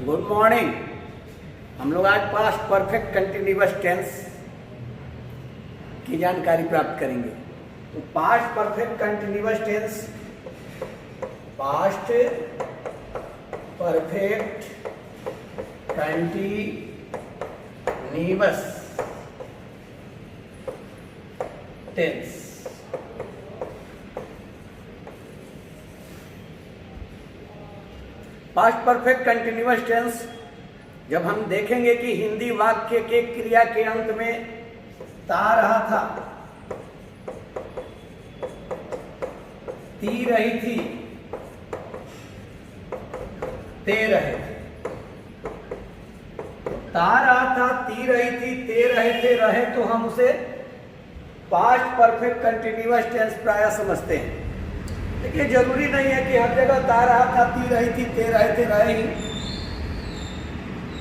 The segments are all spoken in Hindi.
Good morning. हम लोग आज पास्ट परफेक्ट कंटिन्यूअस टेंस की जानकारी प्राप्त करेंगे। तो past perfect continuous tense, past perfect continuous tense. Past perfect continuous tense जब हम देखेंगे कि हिंदी वाक्य के क्रिया के अंत में ता रहा था, ती रही थी, ते रहे थे। ता रहा था, ती रही थी, ते रहे थे, रहे तो हम उसे पास्ट परफेक्ट कंटिन्यूअस टेंस प्रायः समझते हैं। देखिए, जरूरी नहीं है कि हर जगह ता रहा था, ती रही थी, ते रहे थे, रहे ही।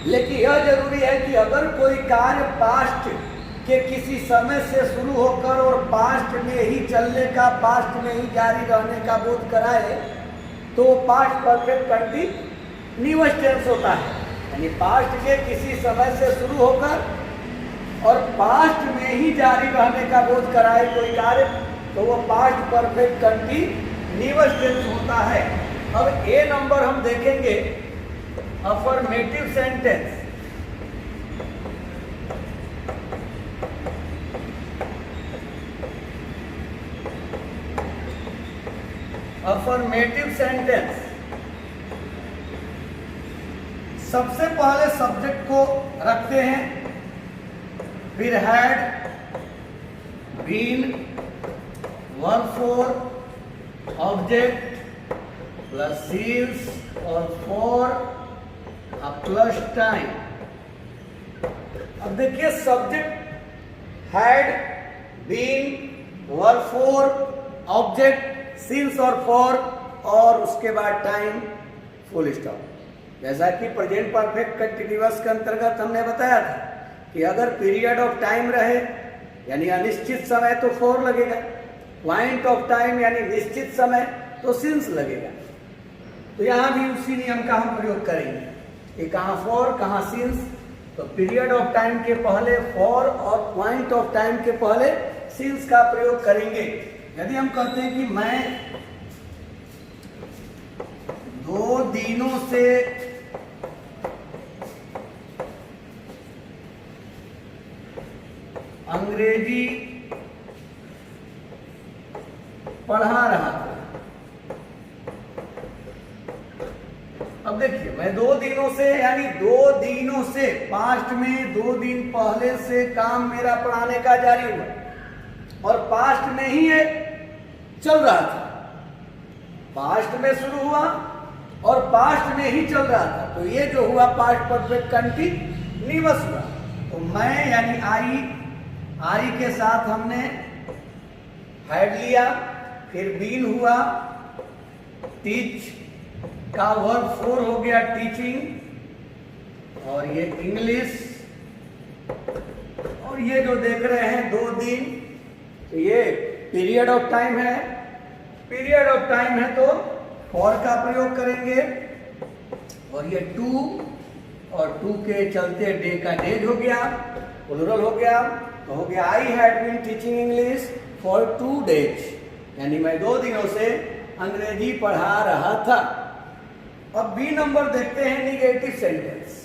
लेकिन यह जरूरी है कि अगर कोई कार्य पास्ट के किसी समय से शुरू होकर और पास्ट में ही चलने का, पास्ट में ही जारी रहने का बोध कराए तो पास्ट परफेक्ट कंटिन्यूअस टेंस होता है। यानी पास्ट के किसी समय से शुरू होकर और पास्ट में ही जारी रहने का बोध कराए कोई कार्य तो वो पास्ट परफेक्ट कंटिन्यूअस टेंस होता है। अब ए नंबर हम देखेंगे, अफर्मेटिव सेंटेंस। अफर्मेटिव सेंटेंस सबसे पहले सब्जेक्ट को रखते हैं, फिर had, been, verb four, object plus since और फॉर प्लस टाइम। अब देखिए, subject had, been, verb four, object, since और फॉर और उसके बाद टाइम, फुल स्टॉप। जैसा कि प्रेजेंट परफेक्ट कंटिन्यूअस के अंतर्गत हमने बताया था कि अगर पीरियड ऑफ टाइम रहे यानी अनिश्चित समय तो फॉर लगेगा, पॉइंट ऑफ टाइम यानी निश्चित समय तो सिंस लगेगा। तो यहां भी उसी नियम का हम प्रयोग करेंगे कि कहाँ फॉर कहाँ सिंस। तो पीरियड ऑफ टाइम के पहले फॉर और पॉइंट ऑफ टाइम के पहले सिंस का प्रयोग करेंगे। यदि हम कहते हैं कि मैं 2 दिनों से अंग्रेजी पढ़ा रहा था। अब देखिए, मैं 2 दिनों से यानी 2 दिनों से, पास्ट में 2 दिन पहले से काम मेरा पढ़ाने का जारी हुआ और पास्ट में ही ये चल रहा था। पास्ट में शुरू हुआ और पास्ट में ही चल रहा था, तो ये जो हुआ पास्ट परफेक्ट कंटिन्यूअस हुआ। तो मैं यानी आई के साथ हमने हैड लिया, फिर बीन हुआ, टीच का वर्ब फोर हो गया टीचिंग, और ये इंग्लिश, और ये जो देख रहे हैं 2 दिन, तो ये पीरियड ऑफ टाइम है। पीरियड ऑफ टाइम है तो फॉर का प्रयोग करेंगे, और ये 2 और 2 के चलते डे का डेज हो गया, प्लूरल हो गया, तो हो गया I had been teaching English for 2 days, यानी मैं 2 दिनों से अंग्रेजी पढ़ा रहा था। अब बी नंबर देखते हैं, निगेटिव सेंटेंस।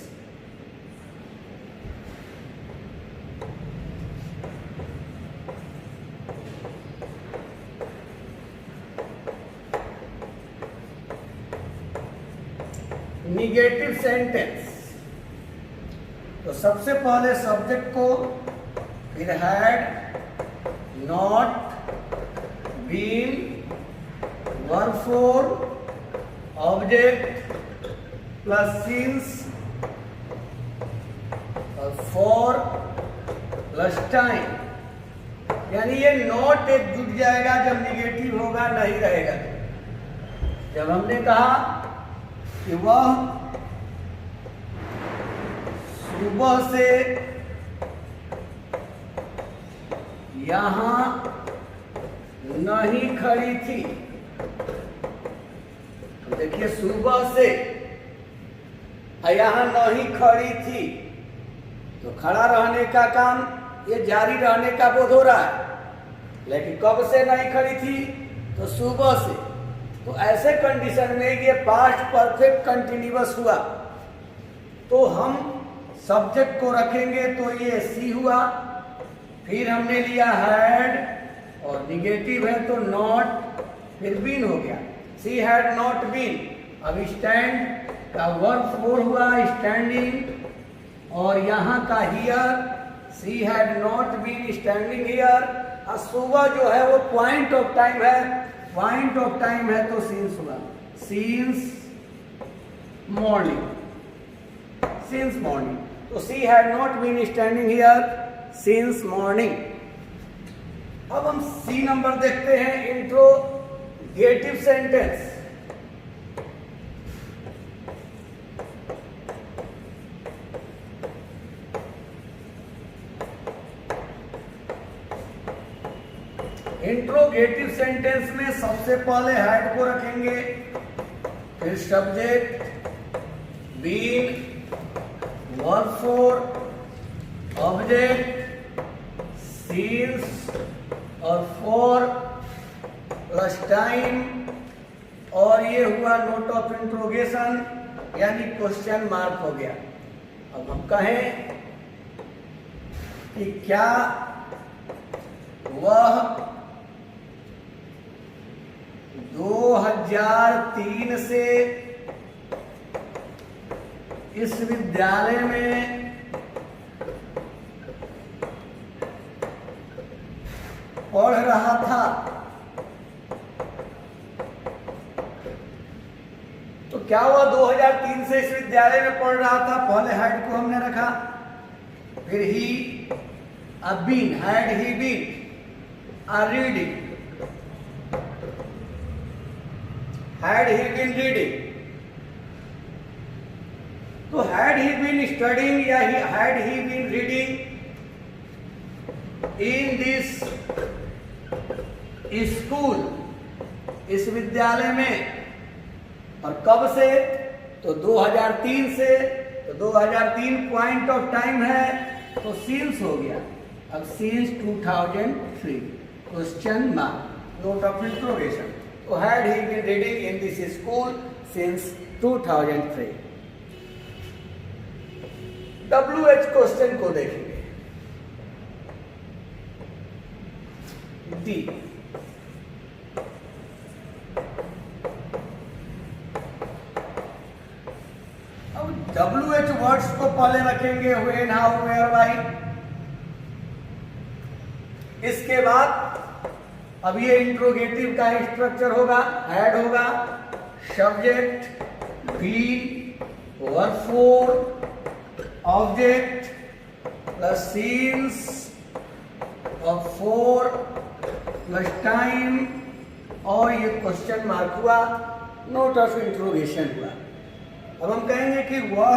निगेटिव सेंटेंस तो सबसे पहले सब्जेक्ट को, फिर had, not, been, verb four, object plus since और फॉर प्लस टाइम। यानी ये नॉट एक जुट जाएगा जब निगेटिव होगा, नहीं रहेगा। जब हमने कहा कि वह सुबह से यहां नहीं खड़ी थी, तो देखिए सुबह से यहाँ नहीं खड़ी थी, तो खड़ा रहने का काम ये जारी रहने का बोध हो रहा है। लेकिन कब से नहीं खड़ी थी? तो सुबह से। तो ऐसे कंडीशन में ये पास्ट परफेक्ट कंटिन्यूअस हुआ, तो हम सब्जेक्ट को रखेंगे तो ये सी हुआ। फिर हमने लिया हैड और निगेटिव है तो नॉट, फिर बीन हो गया। She had not been. अब स्टैंड का वर्ब 4 हुआ स्टैंडिंग, और यहाँ का here she had not been standing here. और सुबह जो है वो पॉइंट ऑफ टाइम है, पॉइंट ऑफ टाइम है तो सिंस हुआ, सिंस मॉर्निंग, सिंस मॉर्निंग। तो she had not been standing here since morning. अब हम सी नंबर देखते हैं, इंट्रोगेटिव सेंटेंस। इंट्रोगेटिव सेंटेंस में सबसे पहले हैड को रखेंगे, फिर subject, been, verb 4, object, since और 4 प्लस टाइम, और ये हुआ नोट ऑफ इंट्रोगेशन यानी क्वेश्चन मार्क हो गया। अब हम कहें कि क्या वह 2003 से इस विद्यालय में पढ़ रहा था? तो क्या हुआ 2003 से इस विद्यालय में पढ़ रहा था? पहले हैड को हमने रखा, फिर ही, अब been, had he been are reading, had he been reading? तो had he been studying या had he been reading in this school, इस विद्यालय में? और कब से? तो 2003 से। तो 2003 पॉइंट ऑफ टाइम है तो सिंस हो गया। अब since 2003 question mark, note of interrogation. तो had he been reading in this school since 2003? WH question को देखेंगे। डी, अब WH वर्ड्स को पहले रखेंगे, when, how, where, why। इसके बाद अब ये इंट्रोगेटिव का स्ट्रक्चर होगा, हैड होगा, subject, been, verb 4, object plus since और 4 प्लस टाइम, और ये क्वेश्चन मार्क हुआ, नोट ऑफ इंट्रोगेशन हुआ। अब हम कहेंगे कि वह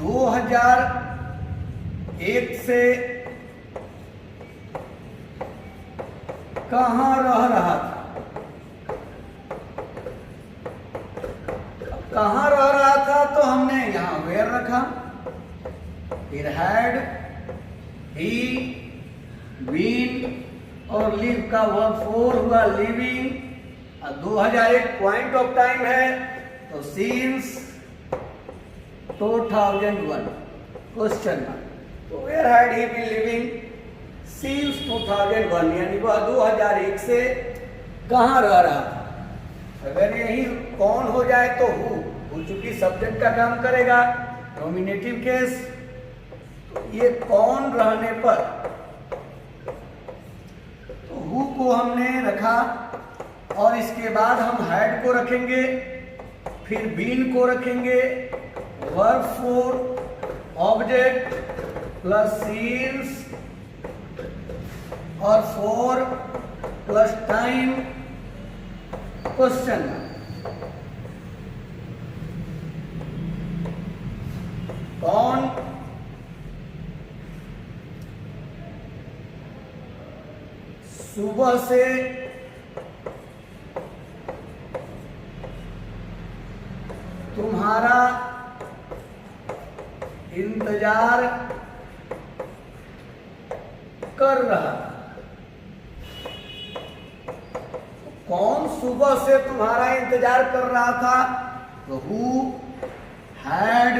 2001 से कहाँ रह रहा था? अब कहाँ रह रहा था तो हमने यहाँ वेयर रखा, फिर हैड, ही, बीन और लिव का वर्ब 4 हुआ लिविंग। 2001 पॉइंट ऑफ टाइम है तो सिंस 2001 क्वेश्चन मार्क। तो where had he been living since 2001, यानी वह 2001 से कहाँ रह रहा था। अगर यही कौन हो जाए तो हु चूंकि सब्जेक्ट का काम करेगा, नॉमिनेटिव केस, तो ये कौन रहने पर, तो हु को हमने रखा और इसके बाद हम हैड को रखेंगे, फिर बीन को रखेंगे, वर्ब 4, ऑब्जेक्ट प्लस सीन्स और 4 प्लस टाइम, क्वेश्चन। कौन सुबह से तुम्हारा इंतजार कर रहा था। कौन सुबह से तुम्हारा इंतजार कर रहा था? तो हु हैड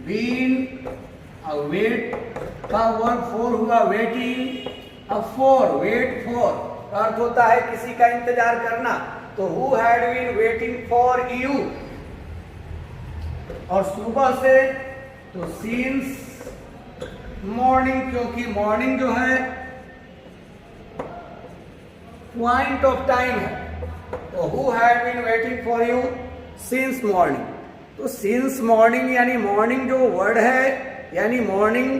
बीन अवेट का वर्ड फॉर हुआ वेटिंग, अब फॉर, वेट फॉर अर्थ होता है किसी का इंतजार करना, तो who had been waiting for you. और सुबह से तो सिंस मॉर्निंग, क्योंकि मॉर्निंग जो है पॉइंट ऑफ टाइम है, तो who had been waiting for you since morning. तो सिंस मॉर्निंग यानी मॉर्निंग जो वर्ड है यानी मॉर्निंग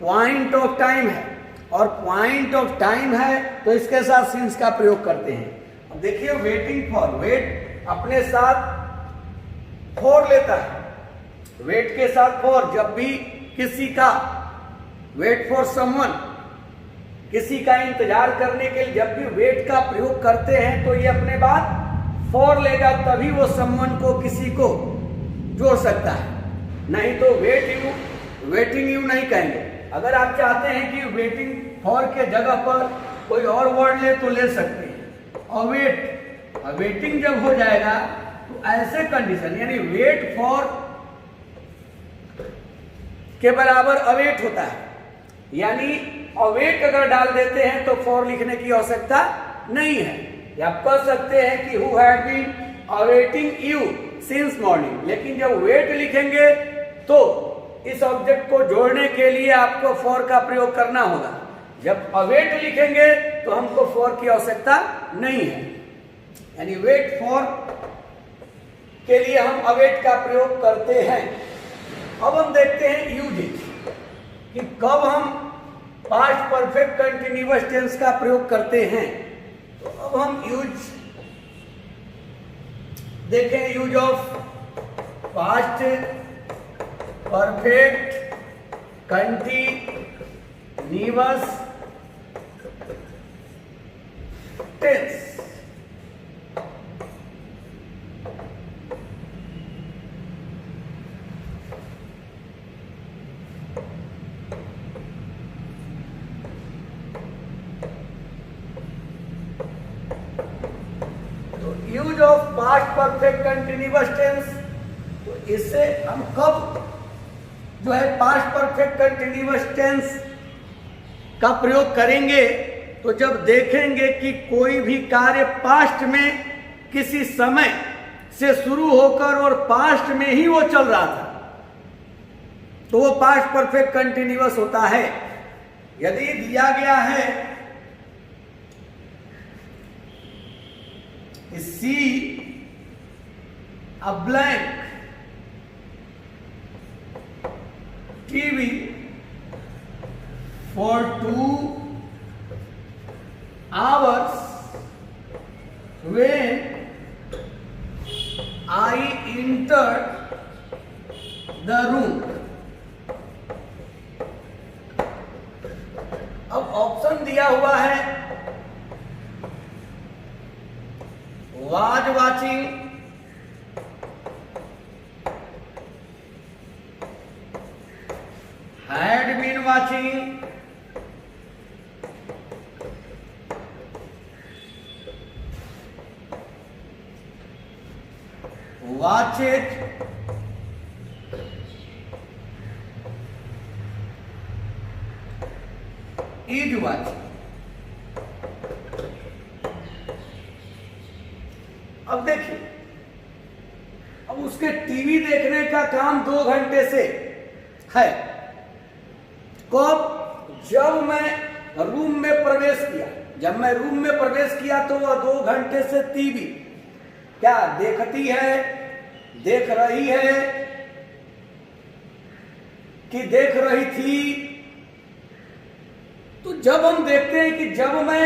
पॉइंट ऑफ टाइम है, और पॉइंट ऑफ टाइम है तो इसके साथ सिंस का प्रयोग करते हैं। अब देखिए वेटिंग फॉर, वेट अपने साथ फॉर लेता है, वेट के साथ फॉर। जब भी किसी का वेट फॉर समवन, किसी का इंतजार करने के लिए जब भी वेट का प्रयोग करते हैं तो ये अपने बाद फॉर लेगा, तभी वो समवन को, किसी को जोड़ सकता है, नहीं तो वेट यू, वेटिंग यू नहीं कहेंगे। अगर आप चाहते हैं कि वेटिंग फॉर के जगह पर कोई और वर्ड ले तो ले सकते हैं। अवेट, वेटिंग जब हो जाएगा तो ऐसे कंडीशन यानी वेट फॉर के बराबर अवेट होता है, यानी अवेट अगर डाल देते हैं तो फॉर लिखने की आवश्यकता नहीं है। या आप कह सकते हैं कि who had been awaiting you since morning, लेकिन जब वेट लिखेंगे तो इस ऑब्जेक्ट को जोड़ने के लिए आपको फॉर का प्रयोग करना होगा। जब अवेट लिखेंगे तो हमको फॉर की आवश्यकता नहीं है, यानी वेट फॉर के लिए हम अवेट का प्रयोग करते हैं। अब हम देखते हैं यूजेज कि कब हम पास्ट परफेक्ट कंटिन्यूअस टेंस का प्रयोग करते हैं। तो अब हम यूज देखें, use of past perfect continuous tense. तो use of past perfect continuous tense, तो इससे हम कब जो है पास्ट परफेक्ट कंटिन्यूअस टेंस का प्रयोग करेंगे, तो जब देखेंगे कि कोई भी कार्य पास्ट में किसी समय से शुरू होकर और पास्ट में ही वो चल रहा था, तो वो पास्ट परफेक्ट कंटिन्यूअस होता है। यदि दिया गया है सी a blank TV for 2 hours when I entered the room। अब ऑप्शन दिया हुआ है was watching, had been watching, watch it, is watching। अब देखिए, अब उसके टीवी देखने का काम 2 घंटे से है। कब? जब मैं रूम में प्रवेश किया। जब मैं रूम में प्रवेश किया तो वह 2 घंटे से टीवी क्या देखती है, देख रही है कि देख रही थी। तो जब हम देखते हैं कि जब मैं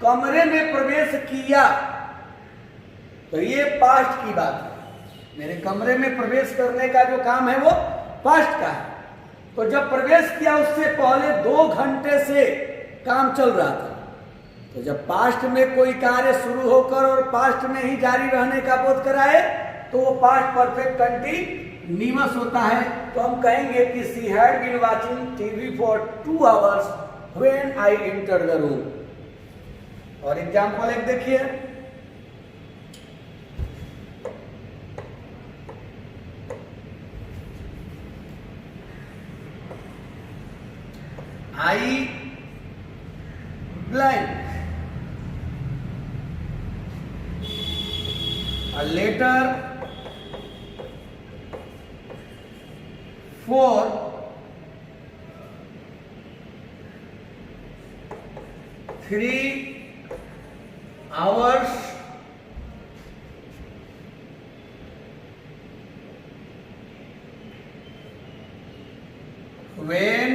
कमरे में प्रवेश किया, तो ये पास्ट की बात है। मेरे कमरे में प्रवेश करने का जो काम है वो पास्ट का है। तो जब प्रवेश किया उससे पहले 2 घंटे से काम चल रहा था। तो जब पास्ट में कोई कार्य शुरू होकर और पास्ट में ही जारी रहने का बोध कराए तो वो पास्ट परफेक्ट कंटिन्यूअस होता है। तो हम कहेंगे कि she had been watching TV for 2 hours when I enter the room. और एग्जाम्पल एक देखिए, I blank a letter for 3 hours when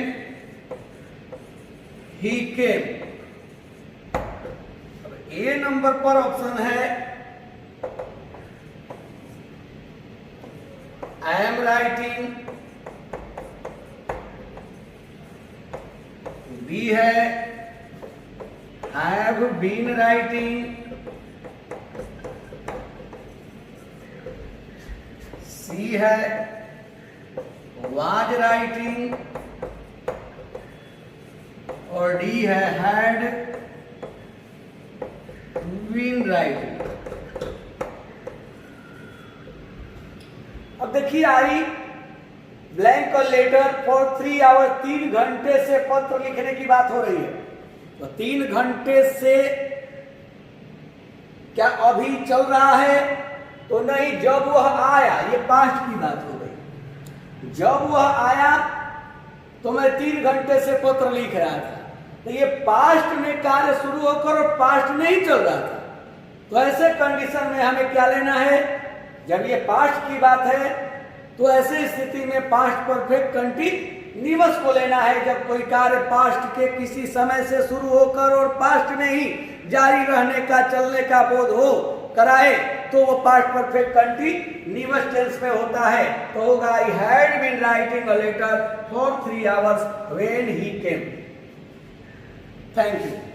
he came। अब ए नंबर पर ऑप्शन है I am writing, B है I have been writing, C है was writing और D है had been writing। अब देखिए, आई ब्लैंक और लेटर फॉर 3 hours, 3 घंटे से पत्र लिखने की बात हो रही है। तो 3 घंटे से क्या अभी चल रहा है? तो नहीं, जब वह आया, ये पास्ट की बात हो रही। जब वह आया तो मैं 3 घंटे से पत्र लिख रहा था, तो ये पास्ट में कार्य शुरू होकर और पास्ट में ही चल रहा था। तो ऐसे कंडीशन में हमें क्या लेना है? जब ये पास्ट की बात है तो ऐसे स्थिति में पास्ट परफेक्ट कंटिन्यूअस को लेना है। जब कोई कार्य पास्ट के किसी समय से शुरू होकर और पास्ट में ही जारी रहने का, चलने का बोध हो कराए तो वो पास्ट परफेक्ट कंटिन्यूअस टेंस में होता है। तो होगा I had been writing a letter for 3 hours when he came. Thank you.